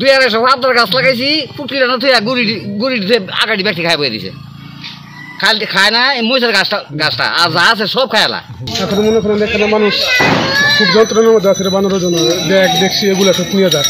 2-250 আদর গাছ লাগাইছি পুটকিটা না থইয়া গুড়ি আগাড়ি ব্যক্তি খাই বয়ে দিছে খালি খায় না এই মহিষের গাছটা আর যা আছে সব খায়লা। এখন মনে করেন এখানে মানুষ খুব যন্ত্রণার মধ্যে আছে বানানোর জন্য দেখছি এগুলো সব নিয়ে যায়।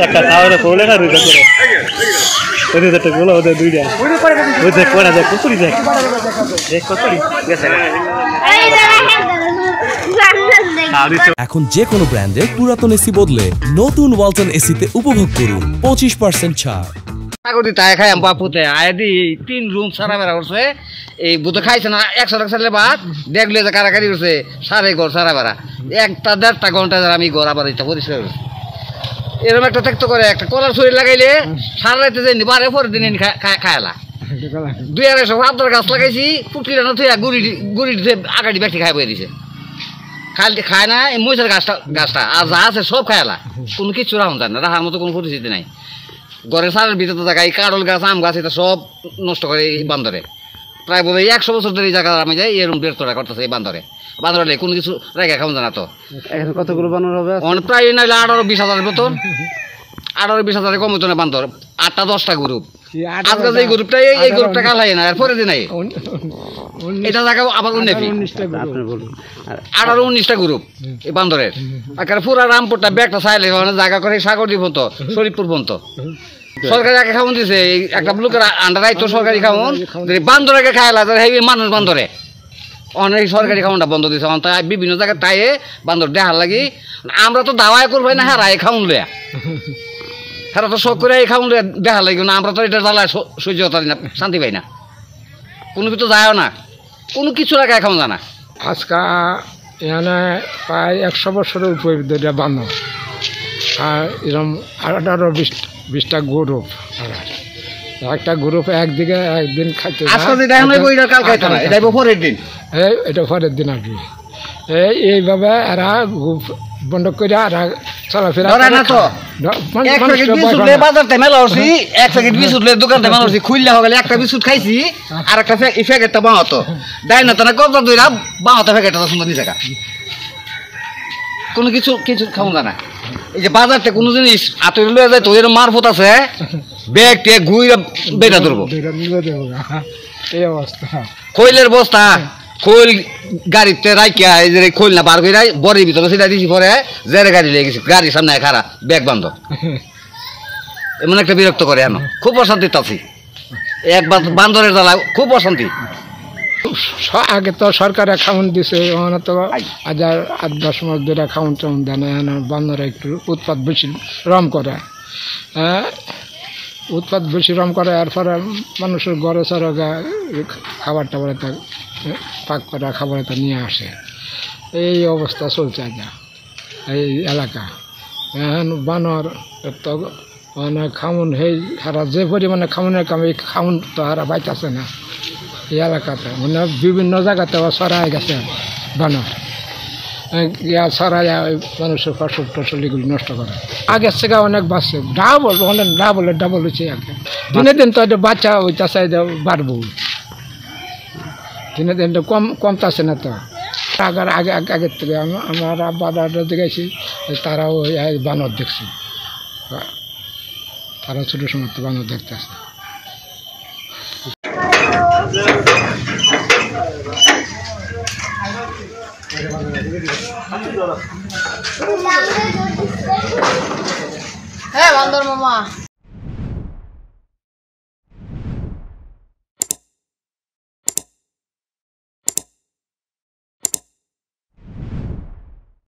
একটা খাওয়ারে করলে না দুইটা করে ওদের একটা গোলা ওদের দুইটা ওদের করা যায় কতরি যায় এক কতরি গেছে। এখন যে কোনো ব্র্যান্ডের পুরাতন এসি বদলে নতুন ওয়ালটন এসিতে উপভোগ করুন 25% ছাড়। আগদি তাই খাই আম বাপুতে আয়দি 3 রুম সারা বেড়া করছে এই বুতে খাইছে না 100 টাকা সালে বাদ দেখলে যে কারাকারি করছে সারে ঘর সারা বেড়া 1-1.5 ঘন্টা আমি ঘর আবার এটা পরিষ্কার করছি। এরকম একটা থাকতে করে একটা কলার ছড়ি লাগাইলে সারা রাইতে যাইনি বারে পরের দিন খায়লা। 2-250 আদর গাছ লাগাইছি পুটকিটা না থইয়া গুড়ি আগাড়ি ব্যক্তি খাই বয়ে দিছে খালি খায় না এই মহিষের গাছটা আর যা আছে সব খায়লা কোনো কিছু রাখুন যায় না রাখার মতো কোনো পরিস্থিতি নাই। ঘরের সারের ভিতরে থাকা এই কারল গাছ আম গাছ এটা সব নষ্ট করে এই বান্দরে প্রায় বোধ হয় 100 বছর ধরে এই জায়গা আমি যাই এরকম বিরক্তটা করতেছে এই বান্দরে কোনো কিছু রেখে খাওয়া যায় না। তো এখানে কতগুলো বানর হবে প্রায় নাইলে 18-20 মতন 18-20 কম হতো না বান্দর 8-10টা গ্রুপ। আজকে এই গ্রুপটা এই গ্রুপটা কাল হয় না আর পরে দিন এটা জায়গা আবার 18-19টা গ্রুপ এই বান্দরের পুরা রামপুরটা ব্যাগটা চাইলে জায়গা করে সাগরদ্বীপ পর্যন্ত শরীফপুর পর্যন্ত সরকারি আগে খাওয়ান দিছে একটা লোকের আন্ডারাই তো সরকারি খাওয়ান বান্দরকে খাইলা মানুষ বান্দরে অনেক সরকারি খাওয়ানটা বন্ধ দিছে বিভিন্ন জায়গায় তাই বান্দর দেখার লাগি আমরা তো দাওয়াই করবাই না হ্যাঁ খাওয়ান লইয়া হ্যাঁ তো শখ করে খাওয়ান লইয়া দেখা লাগবে না আমরা তো এটা জ্বালায় সহ্য হতে না শান্তি পাই না কোনো কিছু যায়ও না কোনো কিছু রাখায় খাওয়ান যায় না। আজকে এখানে প্রায় 100 বছরের উপরে বানর আর এরকম 18-20টা গ্রুপ একটা গ্রুপ একদিকে একদিন খাইতে এটা পরের দিন আর কি এইভাবে এরা বন্ধ করে এরা চলাফেরা একটা বিস্কুট খাইছি আর একটা প্যাকেটটা বাঁহতো দেয় না তারা কত দুইরা বাঁহতো প্যাকেটটা সুন্দর দিছে কোনো কিছু খাওয়া যায় না। এই যে বাজারটা কোনো জিনিস আতরে লয়ে যায় তো এর মারফত আছে ব্যাগ টেগ ঘুরে বেটা ধরবো এই অবস্থা খৈলের বস্তা খৈল গাড়িতে রাইকিয়া এই যে খৈল না বার করে বরের ভিতরে সেটা দিছি পরে জেরে গাড়ি লেগে গেছি গাড়ির সামনে খারাপ ব্যাগ বন্ধ এমন একটা বিরক্ত করে আনো খুব অশান্তিতে আছি একবার বান্দরের জ্বালা খুব অশান্তি। আগে তো সরকারে খাউন দিছে তো 8-10 মাস ধরে খাউন টাউন দেয় না বান্দরে একটু উৎপাত বেশি রম করে উৎপাত বেশি রম করে এরপরে মানুষের ঘরে সরগা খাবার টাবার পাক করা খাবার নিয়ে আসে এই অবস্থা চলছে যা এই এলাকা এখন বানর তো মানে খাউন এই হারা যে পরিমাণে খাউনের কাম এই খাউন তো হারা বাইতেছে না এই এলাকাতে মানে বিভিন্ন জায়গাতে সরাই গেছে বানর সরাই মানুষের ফসল টসল এগুলি নষ্ট করে আগের থেকে অনেক বাড়ছে ডাবল হচ্ছে আগে দিনে দিন তো বাচ্চা হইতেছে বাড়বো দিনে দিন তো কমতেছে না তো আগের থেকে আমার বাবা দেখেছি তারাও বানর দেখছি তারা ছোটো সময় তো বানর দেখতেছে। হ্যাঁ বান্দর মামা